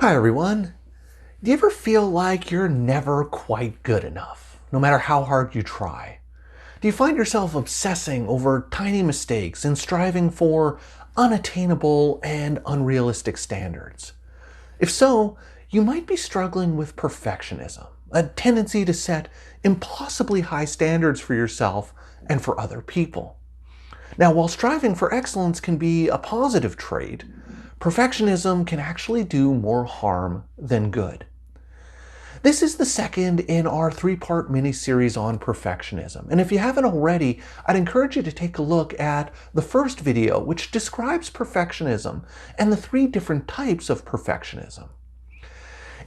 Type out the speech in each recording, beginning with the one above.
Hi everyone. Do you ever feel like you're never quite good enough, no matter how hard you try? Do you find yourself obsessing over tiny mistakes and striving for unattainable and unrealistic standards? If so, you might be struggling with perfectionism, a tendency to set impossibly high standards for yourself and for other people. Now, while striving for excellence can be a positive trait, perfectionism can actually do more harm than good. This is the second in our three-part mini-series on perfectionism. And if you haven't already, I'd encourage you to take a look at the first video, which describes perfectionism and the three different types of perfectionism.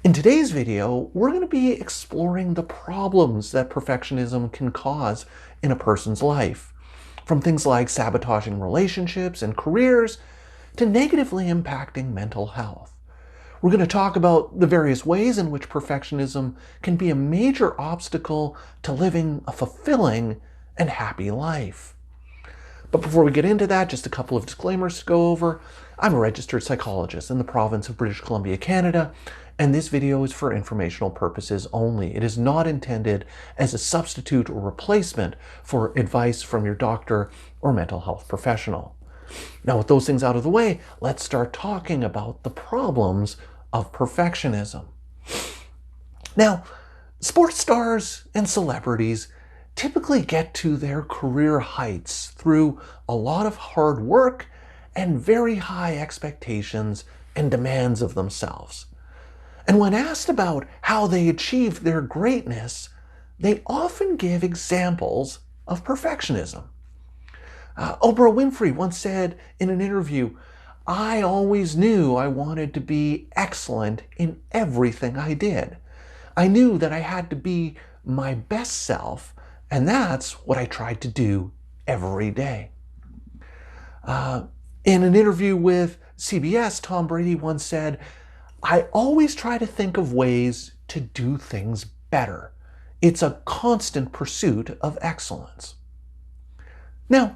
In today's video, we're going to be exploring the problems that perfectionism can cause in a person's life, from things like sabotaging relationships and careers to negatively impacting mental health. We're going to talk about the various ways in which perfectionism can be a major obstacle to living a fulfilling and happy life. But before we get into that, just a couple of disclaimers to go over. I'm a registered psychologist in the province of British Columbia, Canada, and this video is for informational purposes only. It is not intended as a substitute or replacement for advice from your doctor or mental health professional. Now, with those things out of the way, let's start talking about the problems of perfectionism. Now, sports stars and celebrities typically get to their career heights through a lot of hard work and very high expectations and demands of themselves. And when asked about how they achieved their greatness, they often give examples of perfectionism. Oprah Winfrey once said in an interview, "I always knew I wanted to be excellent in everything I did. I knew that I had to be my best self, and that's what I tried to do every day." In an interview with CBS, Tom Brady once said, "I always try to think of ways to do things better. It's a constant pursuit of excellence." Now,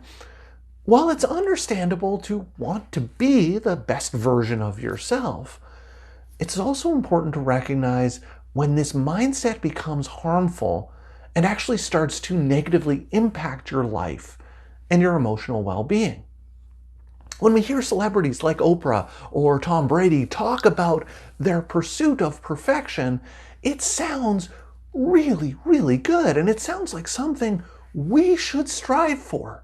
while it's understandable to want to be the best version of yourself, it's also important to recognize when this mindset becomes harmful and actually starts to negatively impact your life and your emotional well-being. When we hear celebrities like Oprah or Tom Brady talk about their pursuit of perfection, it sounds really, really good, and it sounds like something we should strive for.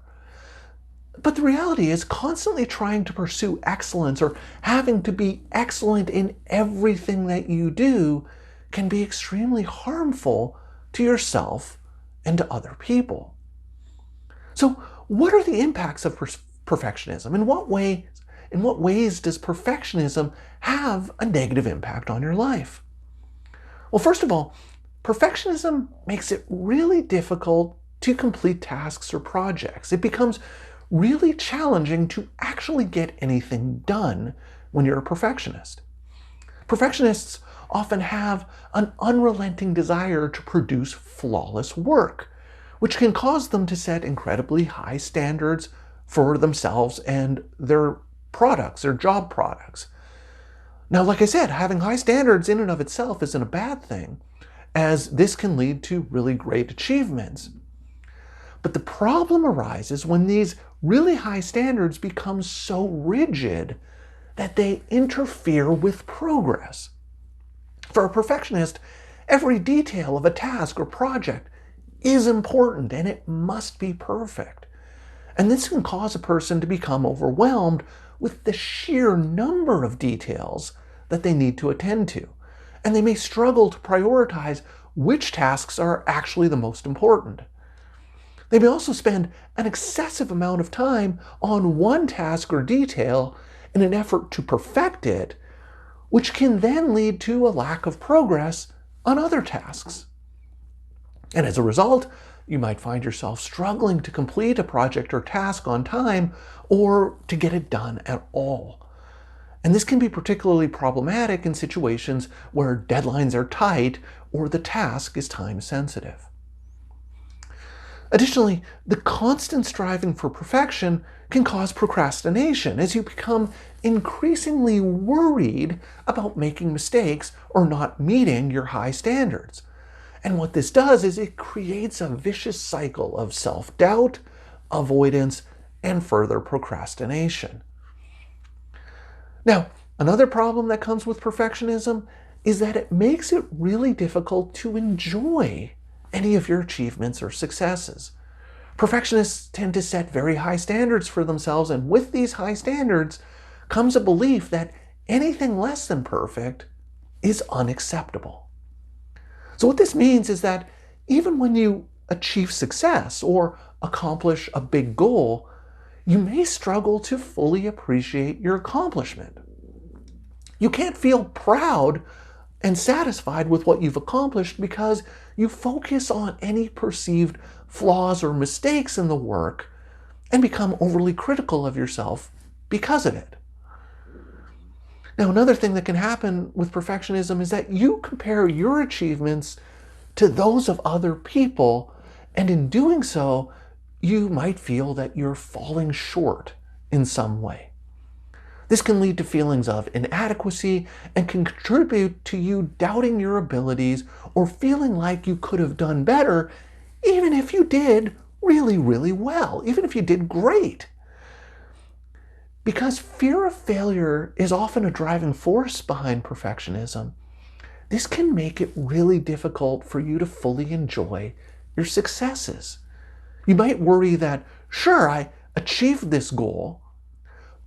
But the reality is, constantly trying to pursue excellence or having to be excellent in everything that you do can be extremely harmful to yourself and to other people. So, what are the impacts of perfectionism? In what ways does perfectionism have a negative impact on your life? Well, first of all, perfectionism makes it really difficult to complete tasks or projects. It becomes really challenging to actually get anything done when you're a perfectionist. Perfectionists often have an unrelenting desire to produce flawless work, which can cause them to set incredibly high standards for themselves and their products, their job products. Now, like I said, having high standards in and of itself isn't a bad thing, as this can lead to really great achievements. But the problem arises when these really high standards become so rigid that they interfere with progress. For a perfectionist, every detail of a task or project is important and it must be perfect. And this can cause a person to become overwhelmed with the sheer number of details that they need to attend to. And they may struggle to prioritize which tasks are actually the most important. They may also spend an excessive amount of time on one task or detail in an effort to perfect it, which can then lead to a lack of progress on other tasks. And as a result, you might find yourself struggling to complete a project or task on time or to get it done at all. And this can be particularly problematic in situations where deadlines are tight or the task is time sensitive. Additionally, the constant striving for perfection can cause procrastination as you become increasingly worried about making mistakes or not meeting your high standards. And what this does is it creates a vicious cycle of self-doubt, avoidance, and further procrastination. Now, another problem that comes with perfectionism is that it makes it really difficult to enjoy any of your achievements or successes. Perfectionists tend to set very high standards for themselves, and with these high standards comes a belief that anything less than perfect is unacceptable. So what this means is that even when you achieve success or accomplish a big goal, you may struggle to fully appreciate your accomplishment. You can't feel proud and satisfied with what you've accomplished because you focus on any perceived flaws or mistakes in the work and become overly critical of yourself because of it. Now, another thing that can happen with perfectionism is that you compare your achievements to those of other people, and in doing so, you might feel that you're falling short in some way. This can lead to feelings of inadequacy and can contribute to you doubting your abilities or feeling like you could have done better even if you did really, really well, even if you did great. Because fear of failure is often a driving force behind perfectionism, this can make it really difficult for you to fully enjoy your successes. You might worry that, sure, I achieved this goal,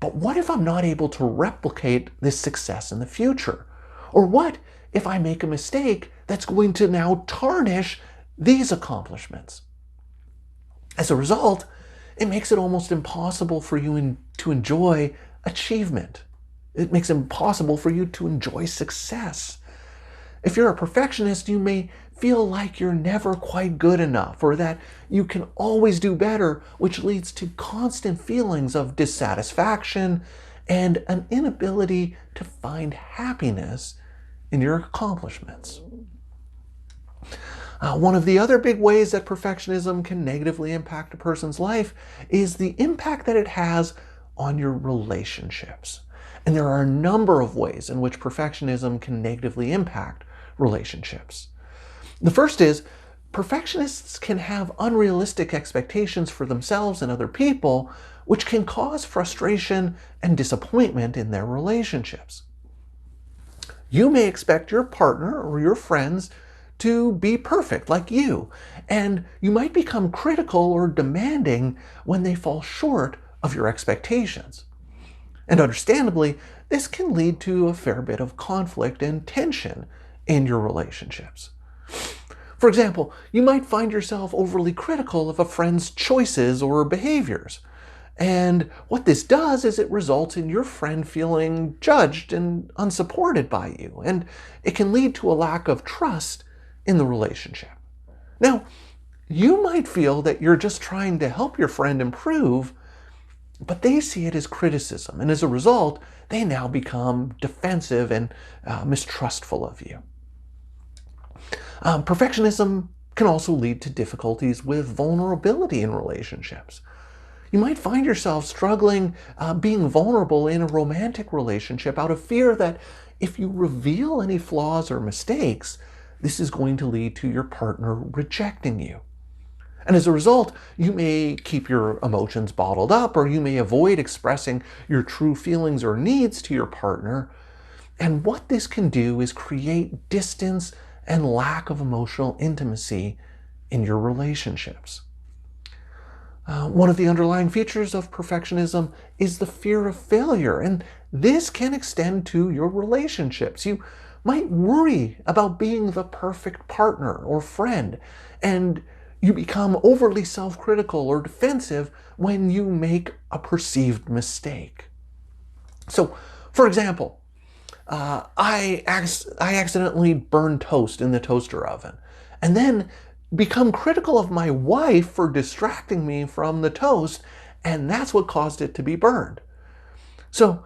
but what if I'm not able to replicate this success in the future? Or what if I make a mistake that's going to now tarnish these accomplishments? As a result, it makes it almost impossible for you to enjoy achievement. It makes it impossible for you to enjoy success. If you're a perfectionist, you may feel like you're never quite good enough or that you can always do better, which leads to constant feelings of dissatisfaction and an inability to find happiness in your accomplishments. One of the other big ways that perfectionism can negatively impact a person's life is the impact that it has on your relationships. And there are a number of ways in which perfectionism can negatively impact relationships. The first is, perfectionists can have unrealistic expectations for themselves and other people, which can cause frustration and disappointment in their relationships. You may expect your partner or your friends to be perfect like you, and you might become critical or demanding when they fall short of your expectations. And understandably, this can lead to a fair bit of conflict and tension in your relationships. For example, you might find yourself overly critical of a friend's choices or behaviors. And what this does is it results in your friend feeling judged and unsupported by you, and it can lead to a lack of trust in the relationship. Now, you might feel that you're just trying to help your friend improve, but they see it as criticism, and as a result, they now become defensive and mistrustful of you. Perfectionism can also lead to difficulties with vulnerability in relationships. You might find yourself struggling being vulnerable in a romantic relationship out of fear that if you reveal any flaws or mistakes, this is going to lead to your partner rejecting you. And as a result, you may keep your emotions bottled up, or you may avoid expressing your true feelings or needs to your partner. And what this can do is create distance and lack of emotional intimacy in your relationships. One of the underlying features of perfectionism is the fear of failure, and this can extend to your relationships. You might worry about being the perfect partner or friend, and you become overly self-critical or defensive when you make a perceived mistake. So, for example, I accidentally burn toast in the toaster oven, and then become critical of my wife for distracting me from the toast, and that's what caused it to be burned. So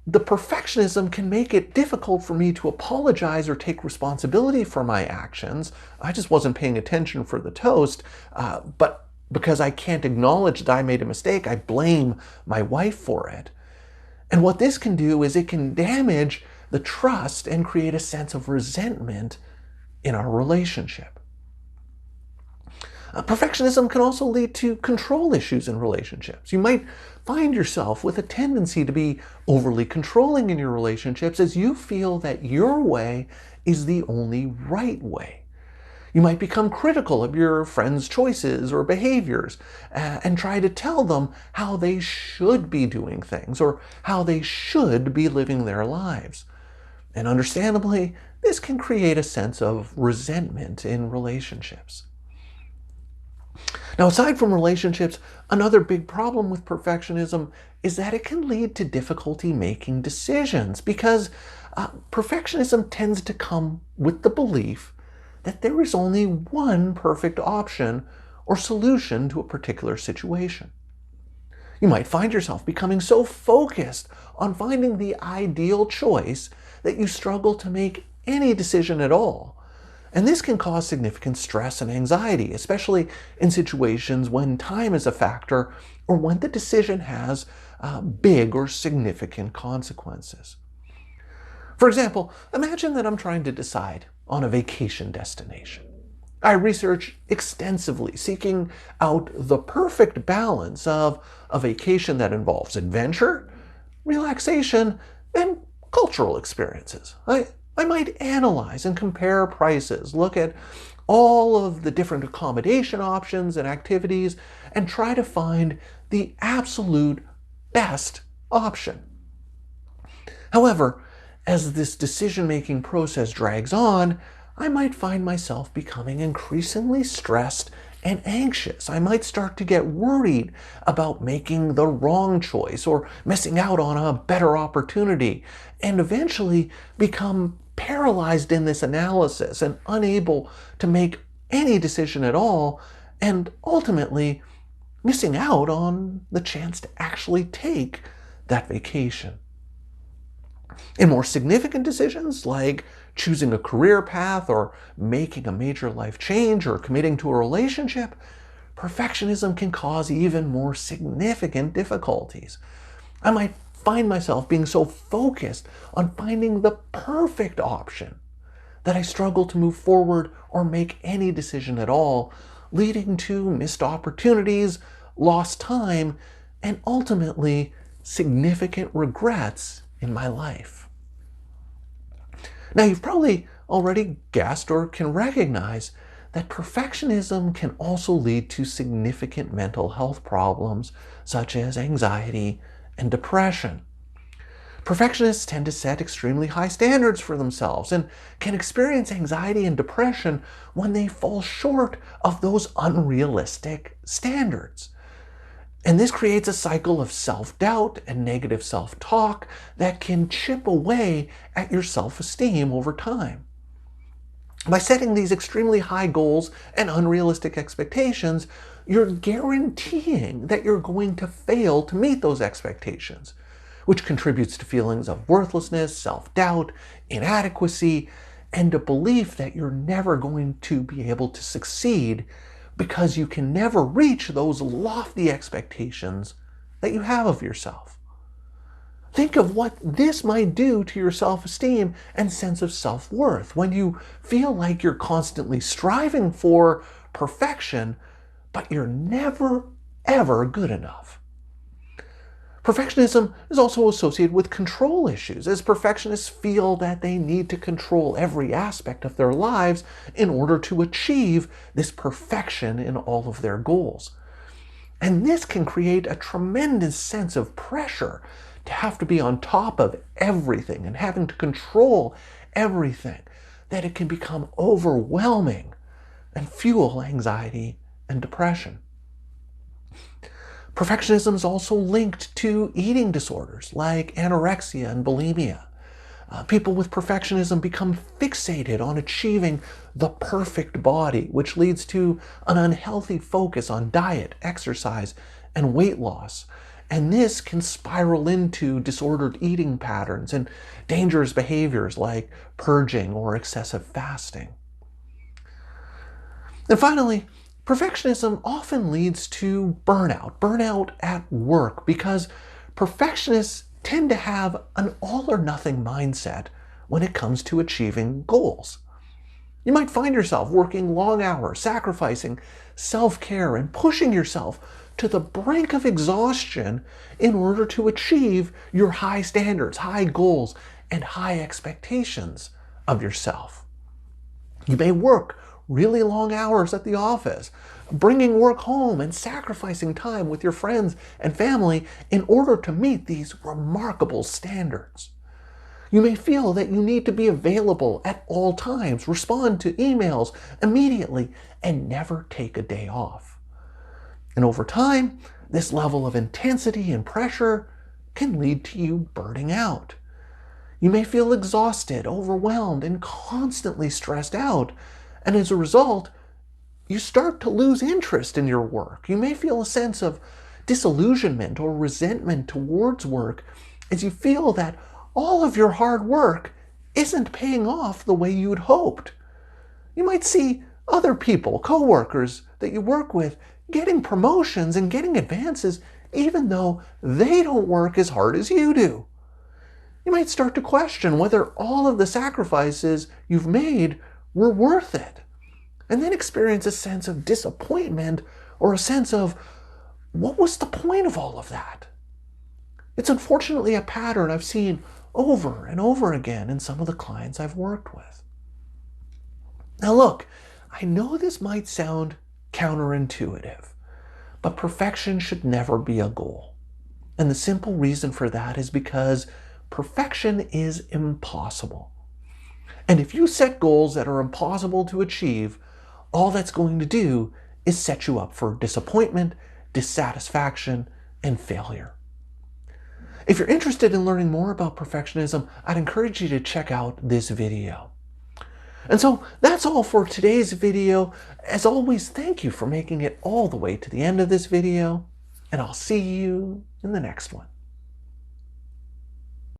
The perfectionism can make it difficult for me to apologize or take responsibility for my actions. I just wasn't paying attention for the toast, but because I can't acknowledge that I made a mistake, I blame my wife for it. And what this can do is it can damage the trust and create a sense of resentment in our relationship. Perfectionism can also lead to control issues in relationships. You might find yourself with a tendency to be overly controlling in your relationships as you feel that your way is the only right way. You might become critical of your friends' choices or behaviors and try to tell them how they should be doing things or how they should be living their lives. And understandably, this can create a sense of resentment in relationships. Now, aside from relationships, another big problem with perfectionism is that it can lead to difficulty making decisions because perfectionism tends to come with the belief that there is only one perfect option or solution to a particular situation. You might find yourself becoming so focused on finding the ideal choice that you struggle to make any decision at all. And this can cause significant stress and anxiety, especially in situations when time is a factor or when the decision has big or significant consequences. For example, imagine that I'm trying to decide on a vacation destination. I research extensively, seeking out the perfect balance of a vacation that involves adventure, relaxation, and cultural experiences. I might analyze and compare prices, look at all of the different accommodation options and activities, and try to find the absolute best option. However, as this decision-making process drags on, I might find myself becoming increasingly stressed and anxious. I might start to get worried about making the wrong choice or missing out on a better opportunity, and eventually become paralyzed in this analysis and unable to make any decision at all, and ultimately missing out on the chance to actually take that vacation. In more significant decisions, like choosing a career path or making a major life change or committing to a relationship, perfectionism can cause even more significant difficulties. I might find myself being so focused on finding the perfect option that I struggle to move forward or make any decision at all, leading to missed opportunities, lost time, and ultimately significant regrets in my life. Now, you've probably already guessed or can recognize that perfectionism can also lead to significant mental health problems such as anxiety and depression. Perfectionists tend to set extremely high standards for themselves and can experience anxiety and depression when they fall short of those unrealistic standards. And this creates a cycle of self-doubt and negative self-talk that can chip away at your self-esteem over time. By setting these extremely high goals and unrealistic expectations, you're guaranteeing that you're going to fail to meet those expectations, which contributes to feelings of worthlessness, self-doubt, inadequacy, and a belief that you're never going to be able to succeed because you can never reach those lofty expectations that you have of yourself. Think of what this might do to your self-esteem and sense of self-worth when you feel like you're constantly striving for perfection, but you're never, ever good enough. Perfectionism is also associated with control issues, as perfectionists feel that they need to control every aspect of their lives in order to achieve this perfection in all of their goals. And this can create a tremendous sense of pressure to have to be on top of everything and having to control everything, that it can become overwhelming and fuel anxiety and depression. Perfectionism is also linked to eating disorders like anorexia and bulimia. People with perfectionism become fixated on achieving the perfect body, which leads to an unhealthy focus on diet, exercise, and weight loss. And this can spiral into disordered eating patterns and dangerous behaviors like purging or excessive fasting. And finally, perfectionism often leads to burnout at work, because perfectionists tend to have an all or nothing mindset when it comes to achieving goals. You might find yourself working long hours, sacrificing self-care, and pushing yourself to the brink of exhaustion in order to achieve your high standards, high goals, and high expectations of yourself. You may work really long hours at the office, bringing work home and sacrificing time with your friends and family in order to meet these remarkable standards. You may feel that you need to be available at all times, respond to emails immediately, and never take a day off. And over time, this level of intensity and pressure can lead to you burning out. You may feel exhausted, overwhelmed, and constantly stressed out. And as a result, you start to lose interest in your work. You may feel a sense of disillusionment or resentment towards work as you feel that all of your hard work isn't paying off the way you'd hoped. You might see other people, coworkers that you work with, getting promotions and getting advances even though they don't work as hard as you do. You might start to question whether all of the sacrifices you've made were worth it, and then experience a sense of disappointment or a sense of, what was the point of all of that? It's unfortunately a pattern I've seen over and over again in some of the clients I've worked with. Now look, I know this might sound counterintuitive, but perfection should never be a goal. And the simple reason for that is because perfection is impossible. And if you set goals that are impossible to achieve, all that's going to do is set you up for disappointment, dissatisfaction, and failure. If you're interested in learning more about perfectionism, I'd encourage you to check out this video. And so that's all for today's video. As always, thank you for making it all the way to the end of this video, and I'll see you in the next one.